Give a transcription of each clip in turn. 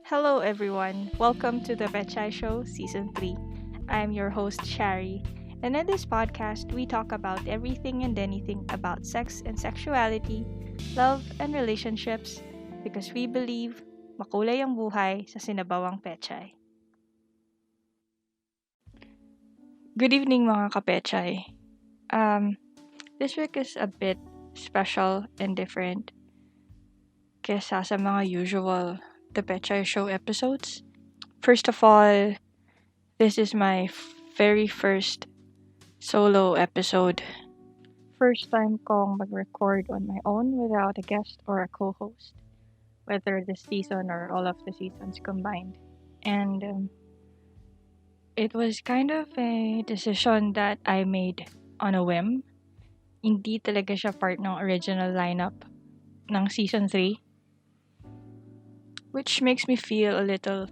Hello, everyone. Welcome to the Pechay Show Season 3. I'm your host, Sharee, and in this podcast, we talk about everything and anything about sex and sexuality, love and relationships, because we believe makulay ang buhay sa sinabawang Pechay. Good evening, mga kapechay. Um, this week is a bit special and different kesa sa mga usual The Pechay Show episodes. First of all, this is my very first solo episode. First time kong mag-record on my own without a guest or a co-host, whether this season or all of the seasons combined. And it was kind of a decision that I made on a whim. Hindi talaga siya part ng original lineup ng season 3, which makes me feel a little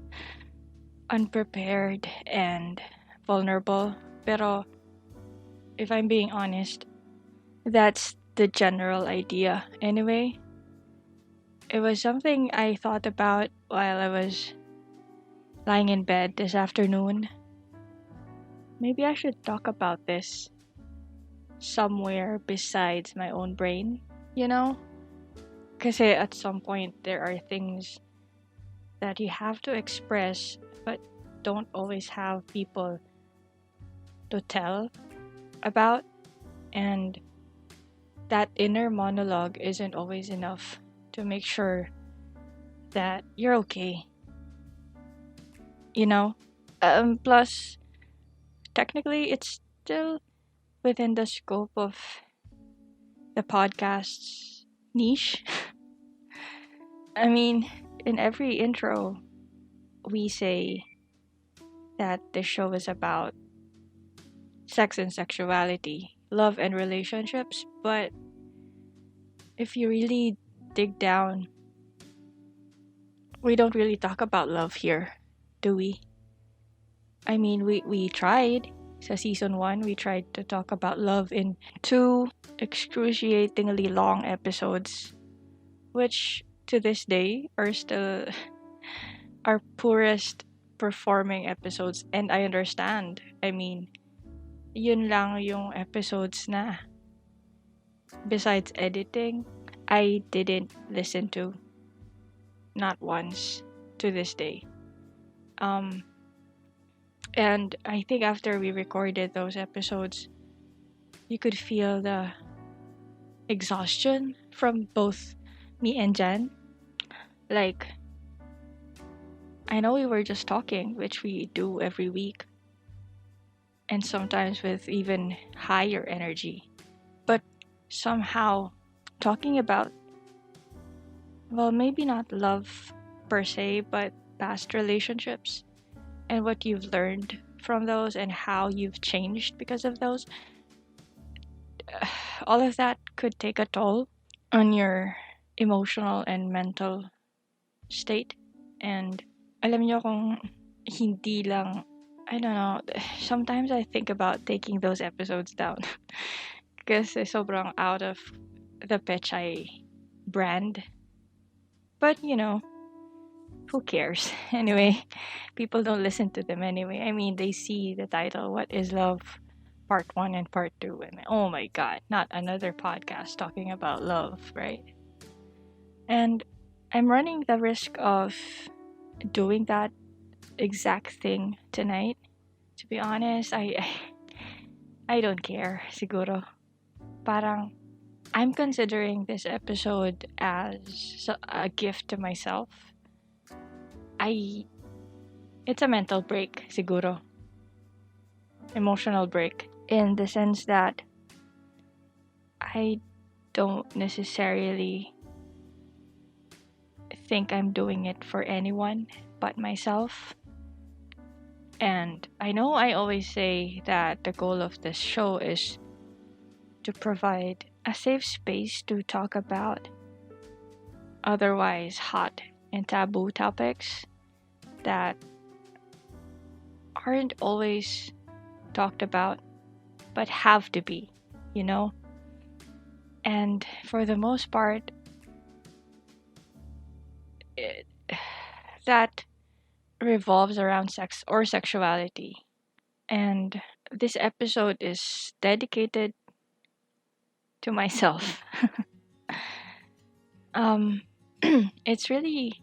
unprepared and vulnerable. Pero if I'm being honest, that's the general idea anyway. It was something I thought about while I was lying in bed this afternoon. Maybe I should talk about this somewhere besides my own brain, you know? Kasi at some point there are things that you have to express but don't always have people to tell about, and that inner monologue isn't always enough to make sure that you're okay, you know? Plus, technically, it's still within the scope of the podcast's niche. I mean, in every intro, we say that this show is about sex and sexuality, love and relationships, but if you really dig down, we don't really talk about love here, do we? I mean, we tried. Sa season 1, we tried to talk about love in 2 excruciatingly long episodes, which to this day are still our poorest performing episodes, and I understand. I mean, yun lang yung episodes na besides editing, I didn't listen to. Not once to this day. And I think after we recorded those episodes, you could feel the exhaustion from both me and Jan. Like, I know we were just talking, which we do every week, and sometimes with even higher energy. But somehow, talking about, well, maybe not love per se, but past relationships and what you've learned from those and how you've changed because of those, all of that could take a toll on your emotional and mental state. And alam niyo kung hindi lang, I don't know, sometimes I think about taking those episodes down kasi sobrang out of the Pechay brand. But you know, who cares? Anyway, people don't listen to them anyway. I mean, they see the title, What is Love? Part 1 and Part 2. And oh my god, not another podcast talking about love, right? And I'm running the risk of doing that exact thing tonight. To be honest, I don't care, siguro. Parang, I'm considering this episode as a gift to myself. It's a mental break, siguro. Emotional break. In the sense that I don't necessarily think I'm doing it for anyone but myself. And I know I always say that the goal of this show is to provide a safe space to talk about otherwise hot and taboo topics that aren't always talked about but have to be, you know? And for the most part, that revolves around sex or sexuality. And this episode is dedicated to myself. um, it's really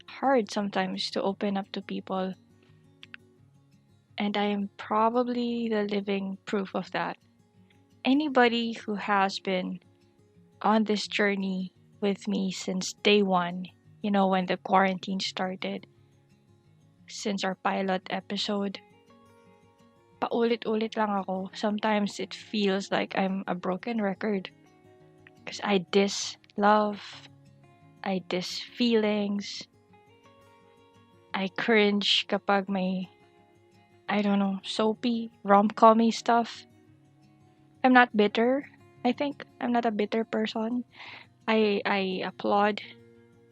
hard sometimes to open up to people, and I am probably the living proof of that. Anybody who has been on this journey with me since day one, when the quarantine started, since our pilot episode, paulit-ulit lang ako. Sometimes it feels like I'm a broken record because I diss love, I diss feelings, I cringe kapag may, I don't know, soapy, rom-commy stuff. I'm not bitter. I think I'm not a bitter person. I applaud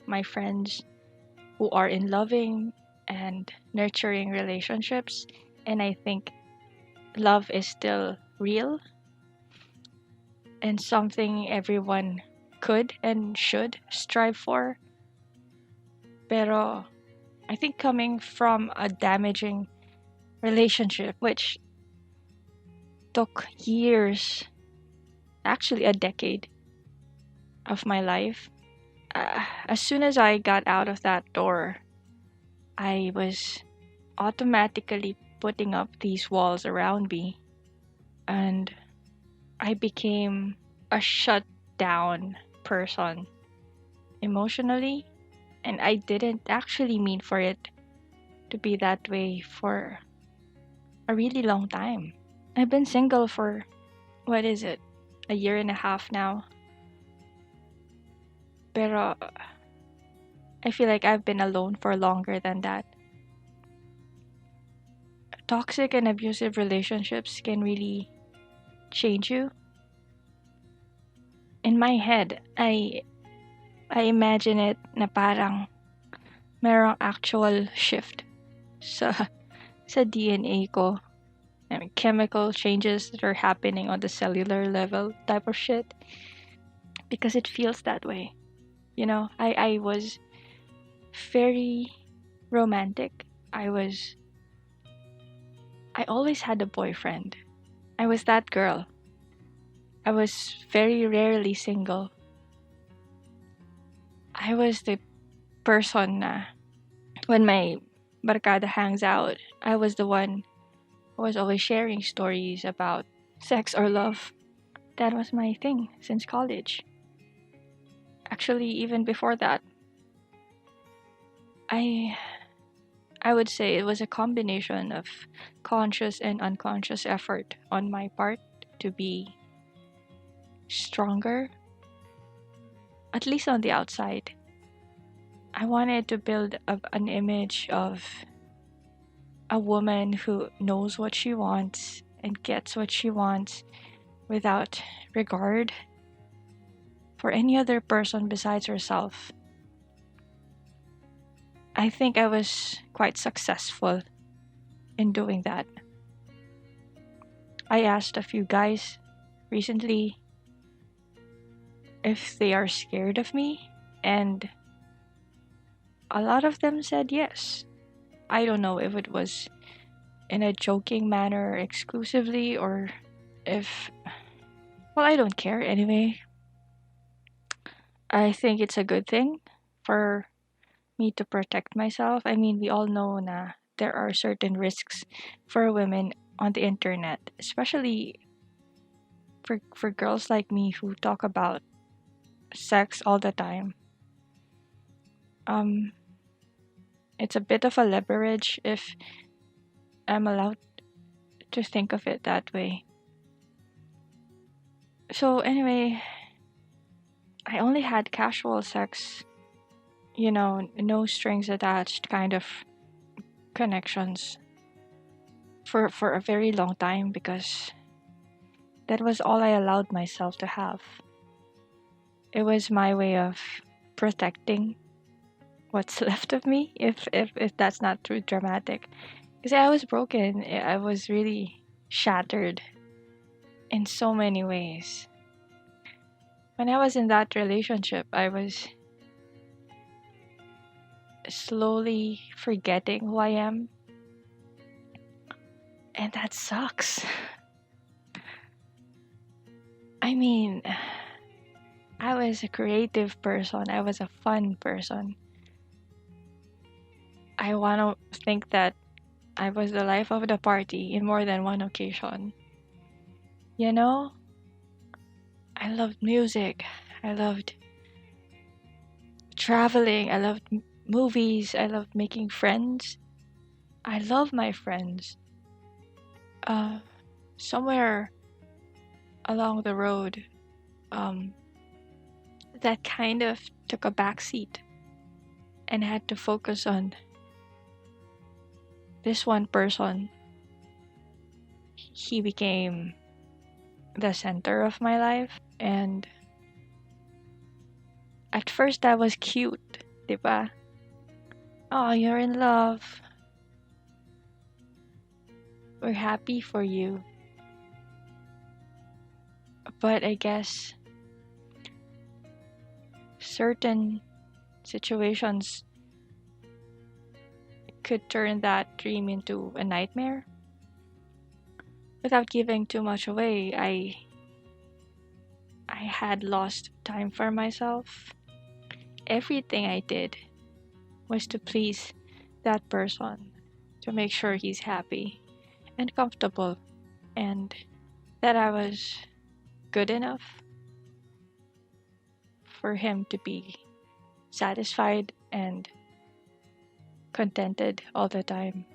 my friends who are in loving and nurturing relationships, and I think love is still real and something everyone could and should strive for. Pero I think coming from a damaging relationship, which took years, actually a decade of my life, as soon as I got out of that door, I was automatically putting up these walls around me, and I became a shut down person emotionally, and I didn't actually mean for it to be that way for a really long time. I've been single for, what is it, a year and a half now. Pero I feel like I've been alone for longer than that. Toxic and abusive relationships can really change you. In my head, I imagine it na parang merong actual shift sa sa DNA ko. I mean, chemical changes that are happening on the cellular level type of shit, because it feels that way. I was very romantic. I always had a boyfriend. I was that girl. I was very rarely single. I was the person na when my barkada hangs out, I was the one who was always sharing stories about sex or love. That was my thing since college. Actually, even before that, I I would say it was a combination of conscious and unconscious effort on my part to be stronger, at least on the outside. I wanted to build an image of a woman who knows what she wants and gets what she wants without regard for any other person besides herself. I think I was quite successful in doing that. I asked a few guys recently if they are scared of me, and a lot of them said yes. I don't know if it was in a joking manner exclusively or if. Well, I don't care anyway. I think it's a good thing for me to protect myself. I mean, we all know na there are certain risks for women on the internet, especially for girls like me who talk about sex all the time. Um, it's a bit of a leverage if I'm allowed to think of it that way. So anyway, I only had casual sex, no strings attached kind of connections for a very long time because that was all I allowed myself to have. It was my way of protecting what's left of me, if that's not too dramatic. Because I was broken. I was really shattered in so many ways. When I was in that relationship, I was slowly forgetting who I am. And that sucks. I mean, I was a creative person, I was a fun person. I want to think that I was the life of the party in more than one occasion. You know, I loved music, I loved traveling, I loved movies, I loved making friends. I love my friends. Uh, Somewhere along the road, um, that kind of took a backseat and had to focus on this one person. He became the center of my life, and at first that was cute, diba? Oh, you're in love. We're happy for you. But I guess certain situations could turn that dream into a nightmare. Without giving too much away, I had lost time for myself. Everything I did was to please that person, to make sure he's happy and comfortable, and that I was good enough for him to be satisfied and contented all the time.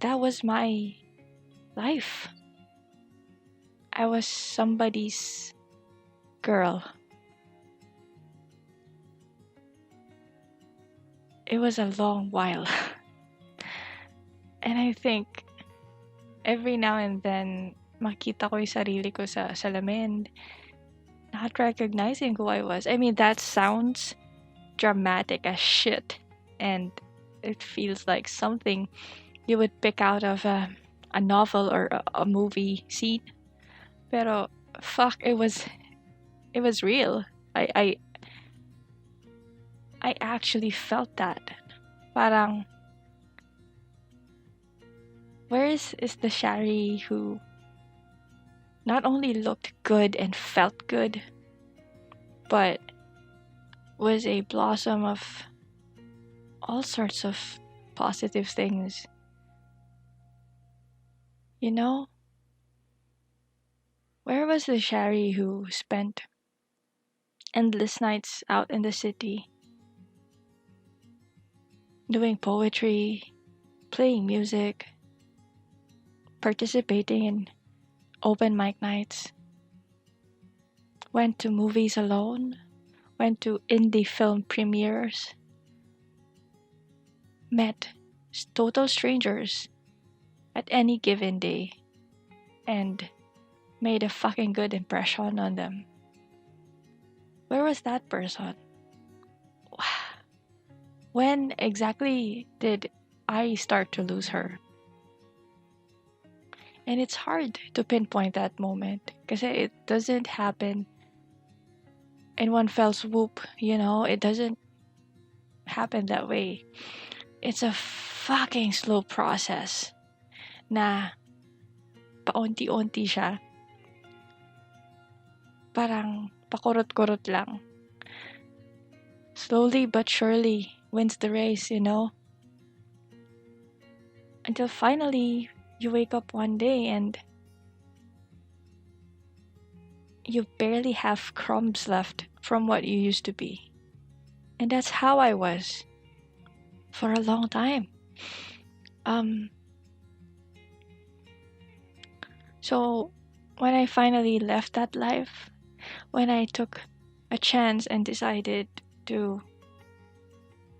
That was my life. I was somebody's girl. It was a long while. And I think every now and then, makita ko yung sarili ko sa salamin, not recognizing who I was. I mean, that sounds dramatic as shit. And it feels like something you would pick out of a novel or a movie scene. Pero fuck, it was real. I actually felt that. Parang, where is the Sharee who not only looked good and felt good, but was a blossom of all sorts of positive things? You know? Where was the Sharee who spent endless nights out in the city, doing poetry, playing music, participating in open mic nights, went to movies alone, went to indie film premieres, met total strangers at any given day, and made a fucking good impression on them? Where was that person? When exactly did I start to lose her? And it's hard to pinpoint that moment because it doesn't happen in one fell swoop, you know? It doesn't happen that way. It's a fucking slow process na paunti-unti siya. Parang pakurot-kurot lang. Slowly but surely wins the race, you know? Until finally you wake up one day and you barely have crumbs left from what you used to be. And that's how I was for a long time. So when I finally left that life, when I took a chance and decided to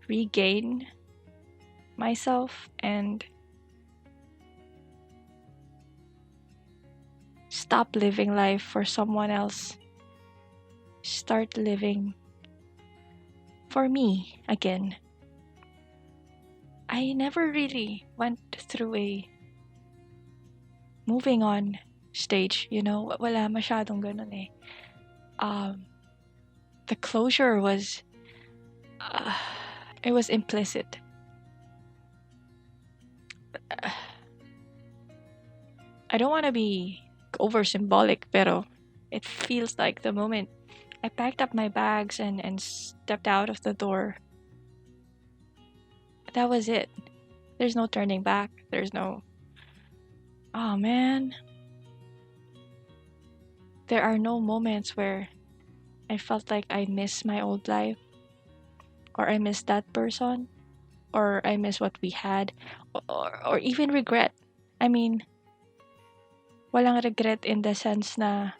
regain myself and stop living life for someone else, start living for me again, I never really went through a moving on stage, you know? Wala masyadong ganun eh. The closure was It was implicit. I don't want to be over symbolic, pero it feels like the moment I packed up my bags and stepped out of the door, that was it. There's no turning back. There's no, oh man. There are no moments where I felt like I miss my old life, or I miss that person, or I miss what we had, or even regret. I mean, walang regret in the sense na,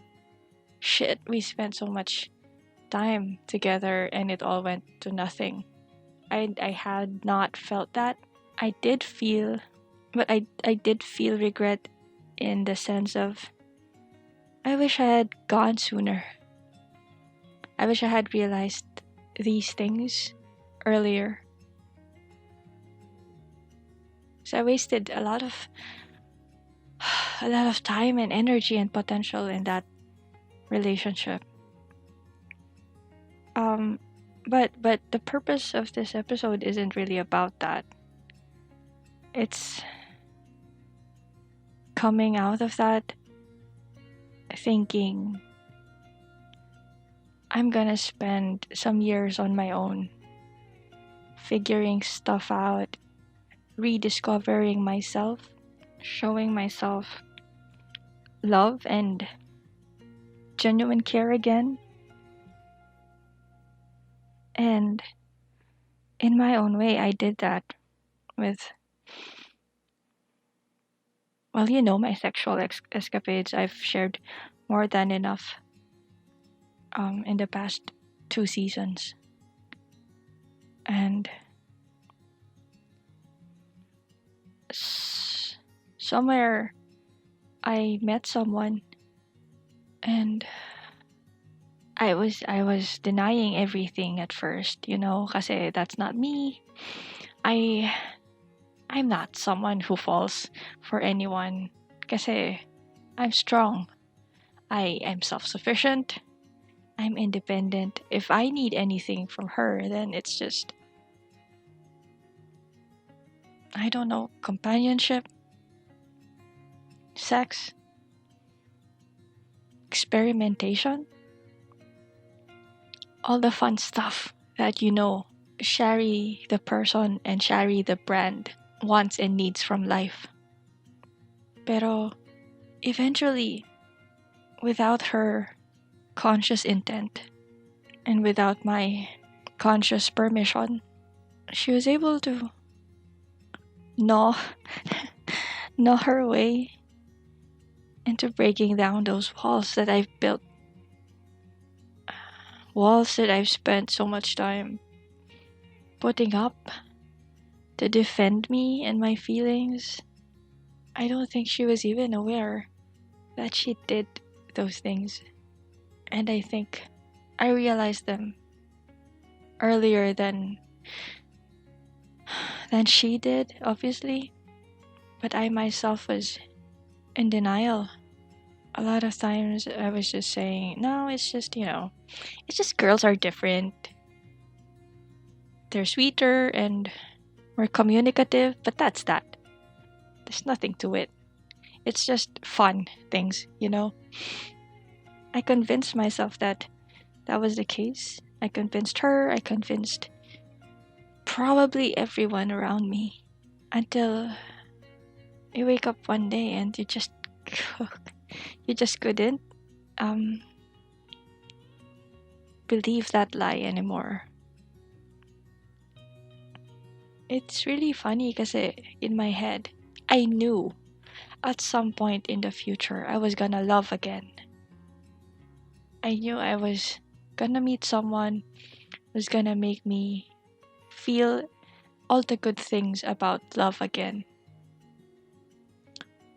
shit, we spent so much time together and it all went to nothing. I had not felt that. I did feel, but I did feel regret in the sense of, I wish I had gone sooner. I wish I had realized these things earlier. So I wasted a lot of time and energy and potential in that relationship. But the purpose of this episode isn't really about that. It's coming out of that thinking, I'm gonna spend some years on my own, figuring stuff out, rediscovering myself, showing myself love and genuine care again. And in my own way, I did that with, well, you know, my sexual escapades. I've shared more than enough in the past 2 seasons. And somewhere I met someone, and I was denying everything at first, you know, kasi that's not me. I'm not someone who falls for anyone, kasi I'm strong. I'm self-sufficient. I'm independent. If I need anything from her, then it's just, I don't know, companionship, sex, experimentation, all the fun stuff that you know Sharee the person and Sharee the brand wants and needs from life. Pero eventually, without her conscious intent and without my conscious permission, she was able to gnaw her way into breaking down those walls that I've built. Walls that I've spent so much time putting up to defend me and my feelings. I don't think she was even aware that she did those things. And I think I realized them earlier than she did, obviously. But I myself was in denial. A lot of times I was just saying, no, it's just, you know, it's just girls are different. They're sweeter and more communicative, but that's that. There's nothing to it. It's just fun things, you know? I convinced myself that that was the case. I convinced her, I convinced probably everyone around me, until you wake up one day and you just couldn't believe that lie anymore. It's really funny kasi in my head, I knew at some point in the future I was gonna love again. I knew I was gonna meet someone who's gonna make me feel all the good things about love again.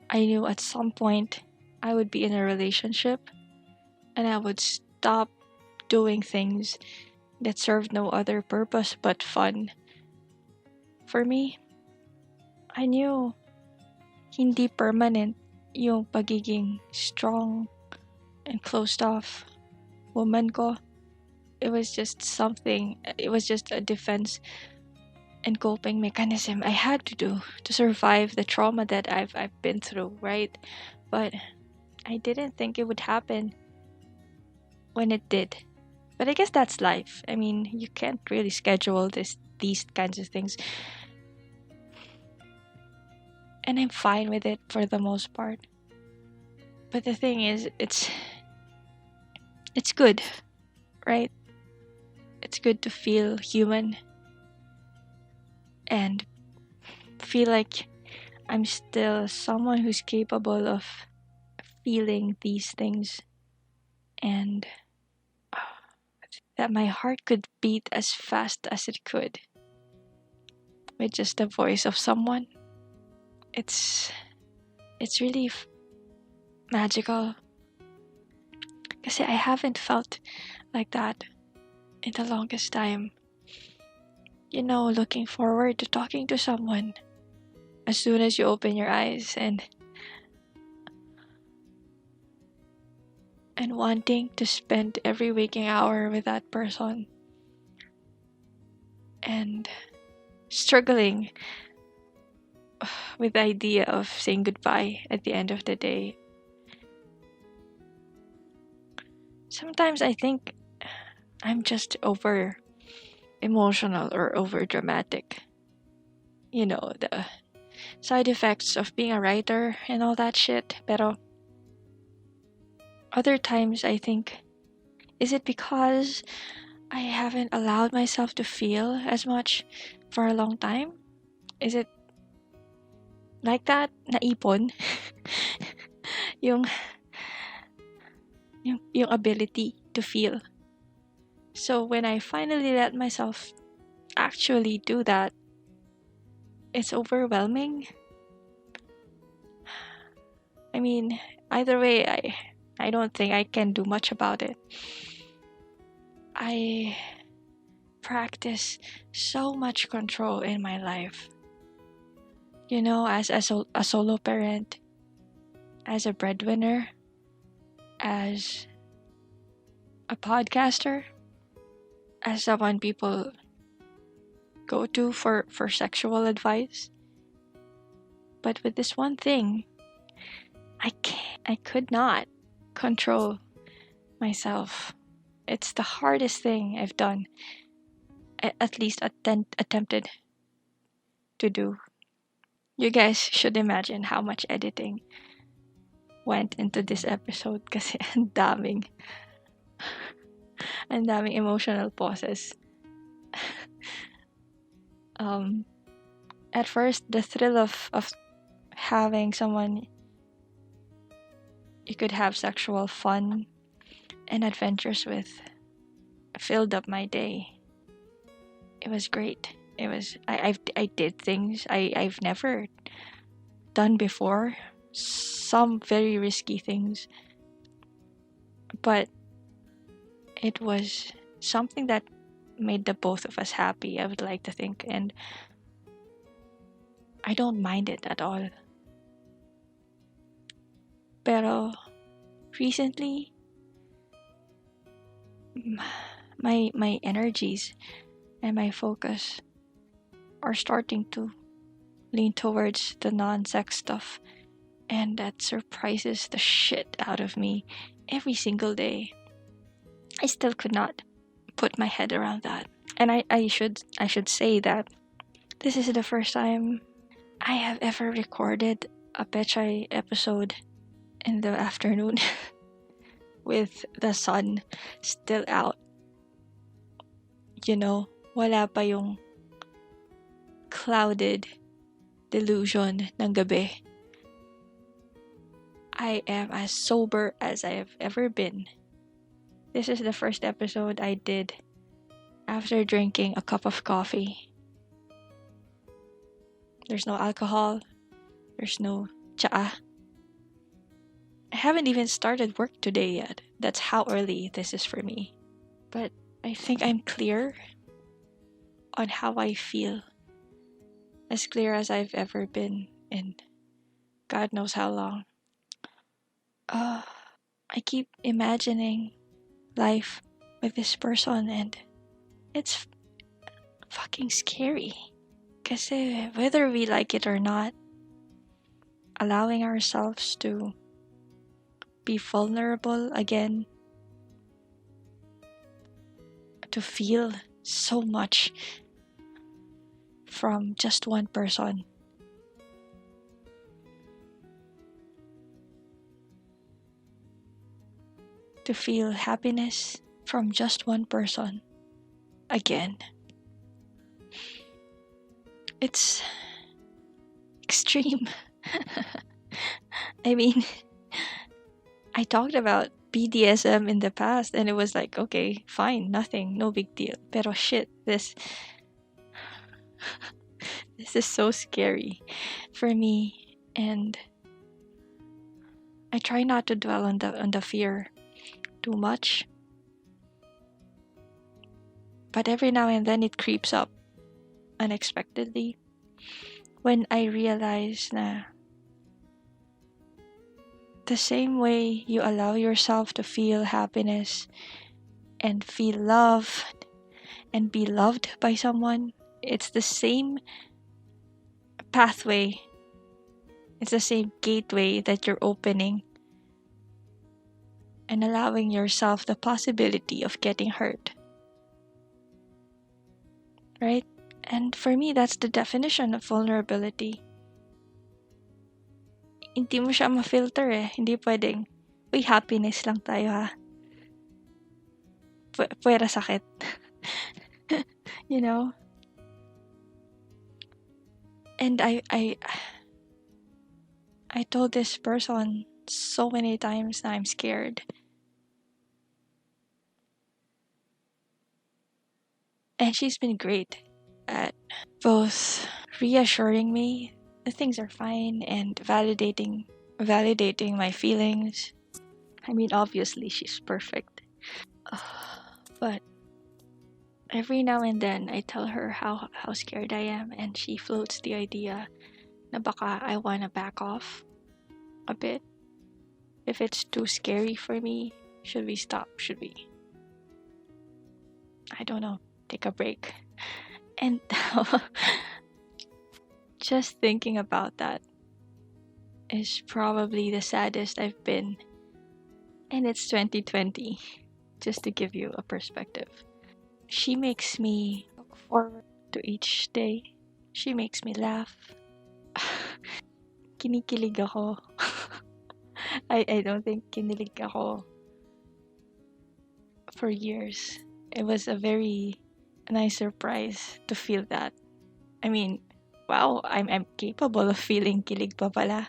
I knew at some point I would be in a relationship and I would stop doing things that served no other purpose but fun. For me, I knew hindi permanent yung pagiging strong and closed off woman ko. It was just something, it was just a defense and coping mechanism I had to do to survive the trauma that I've been through, right? But I didn't think it would happen when it did. But I guess that's life. I mean, you can't really schedule these kinds of things. And I'm fine with it for the most part. But the thing is, it's good, right? It's good to feel human and feel like I'm still someone who's capable of feeling these things, and that my heart could beat as fast as it could with just the voice of someone. It's really magical, kasi I haven't felt like that in the longest time. You know, looking forward to talking to someone as soon as you open your eyes, and wanting to spend every waking hour with that person, and struggling with the idea of saying goodbye at the end of the day. Sometimes I think I'm just over emotional or over dramatic. You know, the side effects of being a writer and all that shit. Pero other times I think, is it because I haven't allowed myself to feel as much for a long time? Is it like that? Naipon? yung ability to feel. So when I finally let myself actually do that, it's overwhelming. I mean, either way, I don't think I can do much about it. I practice so much control in my life. You know, as a solo parent, as a breadwinner, as a podcaster, as someone people go to for sexual advice. But with this one thing, I could not control myself. It's the hardest thing I've done, at least attempted to do. You guys should imagine how much editing went into this episode, kasi ang daming emotional pauses. At first, the thrill of having someone you could have sexual fun and adventures with filled up my day. It was great. It was I did things I've never done before, some very risky things, but it was something that made the both of us happy, I would like to think, and I don't mind it at all. Pero recently, my energies and my focus are starting to lean towards the non-sex stuff, and that surprises the shit out of me every single day. I still could not put my head around that. And I should say that this is the first time I have ever recorded a Pechay episode in the afternoon with the sun still out. You know, wala pa yung clouded delusion ng gabi. I am as sober as I have ever been. This is the first episode I did after drinking a cup of coffee. There's no alcohol. There's no tsaa. I haven't even started work today yet. That's how early this is for me. But I think I'm clear on how I feel. As clear as I've ever been in God knows how long. I keep imagining life with this person, and it's fucking scary. Kasi whether we like it or not, allowing ourselves to be vulnerable again, to feel so much from just one person, to feel happiness from just one person again. It's extreme. I mean, I talked about BDSM in the past and it was like, okay, fine, nothing, no big deal. Pero shit, this is so scary for me, and I try not to dwell on the fear too much. But every now and then it creeps up unexpectedly when I realize na the same way you allow yourself to feel happiness and feel love and be loved by someone, it's the same pathway, it's the same gateway that you're opening and allowing yourself the possibility of getting hurt. Right? And for me, that's the definition of vulnerability. Hindi mo siya ma-filter eh. Hindi pwedeng, uy, happiness lang tayo ha. Pwera sakit. You know? And I told this person so many times that I'm scared. And she's been great at both reassuring me that things are fine and validating my feelings. I mean, obviously she's perfect. But every now and then I tell her how scared I am, and she floats the idea na baka I wanna back off a bit. If it's too scary for me, should we stop? Should we, I don't know, take a break? And just thinking about that is probably the saddest I've been. And it's 2020, just to give you a perspective. She makes me look forward to each day. She makes me laugh. Kinikilig ako. I don't think kinilig ako for years. It was a very nice surprise to feel that. I mean, wow, I'm capable of feeling kilig pa pala.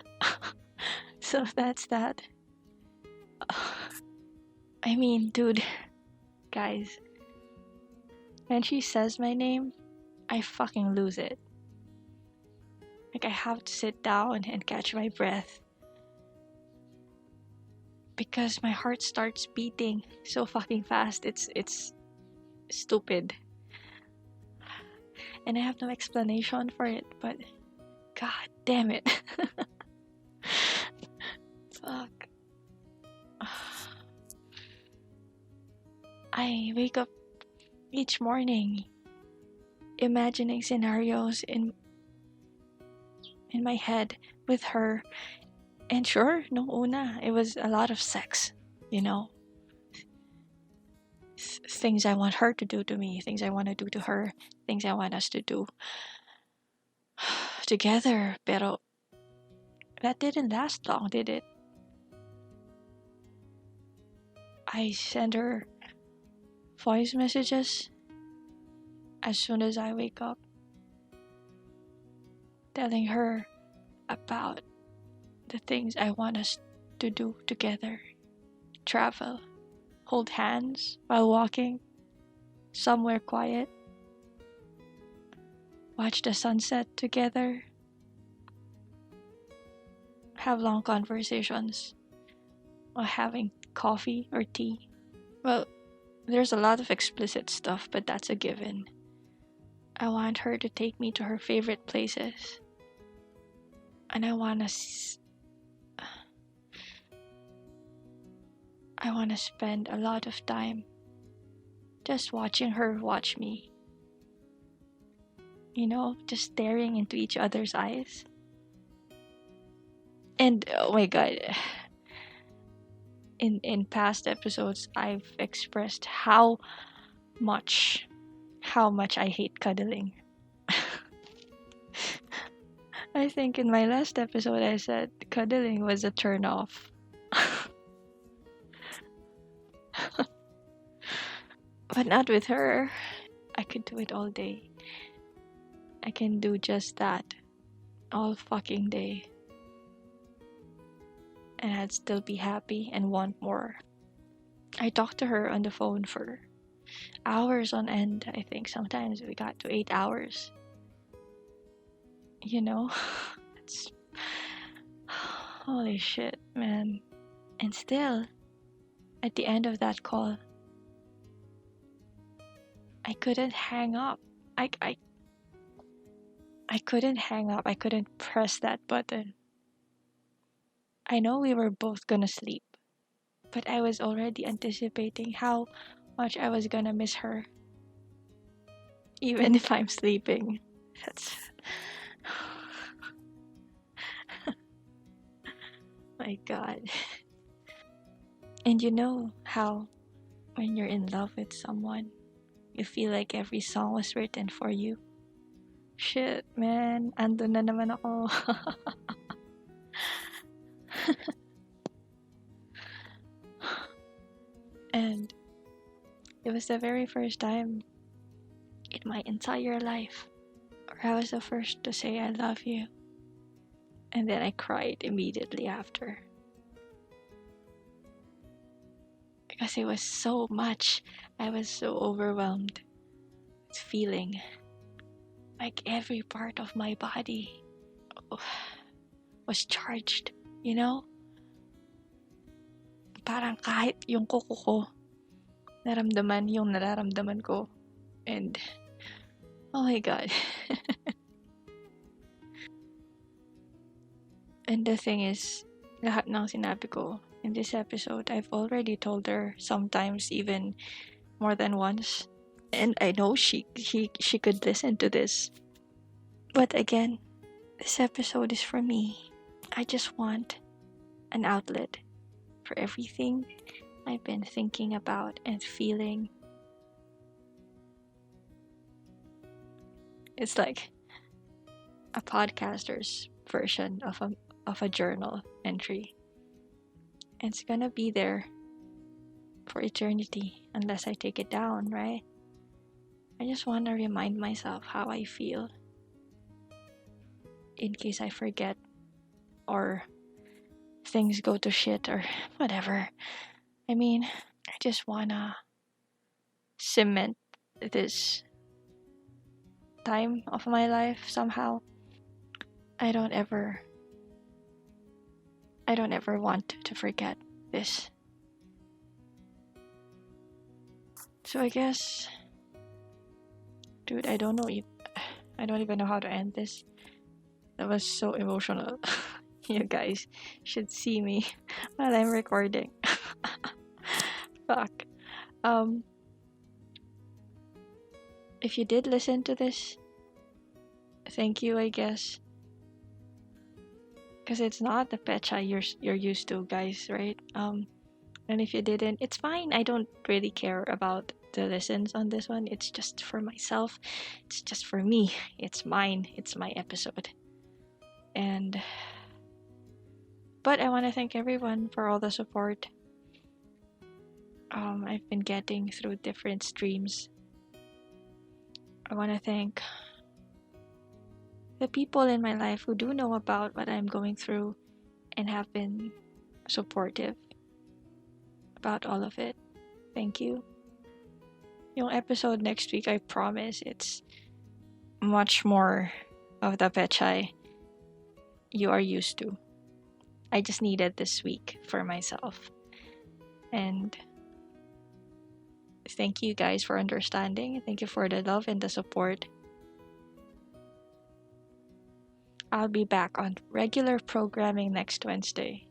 So that's that. I mean, dude, guys, when she says my name, I fucking lose it. Like, I have to sit down and catch my breath because my heart starts beating so fucking fast. It's stupid. And I have no explanation for it, but god damn it. Fuck. I wake up each morning imagining scenarios in my head with her. And sure, nung una, it was a lot of sex, you know. Things I want her to do to me, things I want to do to her, things I want us to do together. Pero that didn't last long, did it? I send her voice messages as soon as I wake up, telling her about the things I want us to do together. Travel, hold hands while walking, somewhere quiet, watch the sunset together, have long conversations while having coffee or tea. Well, there's a lot of explicit stuff, but that's a given. I want her to take me to her favorite places. And I want to spend a lot of time just watching her watch me. just staring into each other's eyes. And oh my god, in past episodes I've expressed much how much I hate cuddling. I think in my last episode I said cuddling was a turn off. But not with her. I could do it all day. I can do just that all fucking day. And I'd still be happy and want more. I talked to her on the phone for hours on end. I think sometimes we got to 8 hours. It's holy shit, man. And still, at the end of that call, I couldn't hang up. I couldn't hang up. I couldn't press that button. I know we were both gonna sleep, but I was already anticipating how much I was gonna miss her. Even if I'm sleeping. That's my god. And you know how when you're in love with someone, you feel like every song was written for you? Shit, man. Andun na naman ako. And it was the very first time in my entire life where I was the first to say I love you. And then I cried immediately after. Because it was so much. I was so overwhelmed with feeling like every part of my body was charged, Parang kahit yung kuko ko, naramdaman yung nararamdaman ko. And, oh my god. And the thing is, lahat ng sinabi ko in this episode, I've already told her, sometimes even more than once. And I know she could listen to this. But again, this episode is for me. I just want an outlet for everything I've been thinking about and feeling. It's like a podcaster's version of a journal entry. It's gonna be there for eternity unless I take it down, right? I just want to remind myself how I feel in case I forget or things go to shit or whatever. I mean, I just wanna cement this time of my life somehow. I don't ever want to forget this. So I guess, dude, I don't even know how to end this. That was so emotional. You guys should see me while I'm recording. Fuck. If you did listen to this, thank you, I guess. Because it's not the Pechay you're used to, guys, right? And if you didn't, it's fine. I don't really care about the listens on this one. It's just for myself. It's just for me. It's mine. It's my episode. But I want to thank everyone for all the support I've been getting through different streams. I want to thank the people in my life who do know about what I'm going through and have been supportive about all of it. Thank you. Yung episode next week, I promise it's much more of the Pechay you are used to. I just needed this week for myself. And thank you guys for understanding. Thank you for the love and the support. I'll be back on regular programming next Wednesday.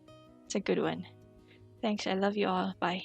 It's a good one. Thanks. I love you all. Bye.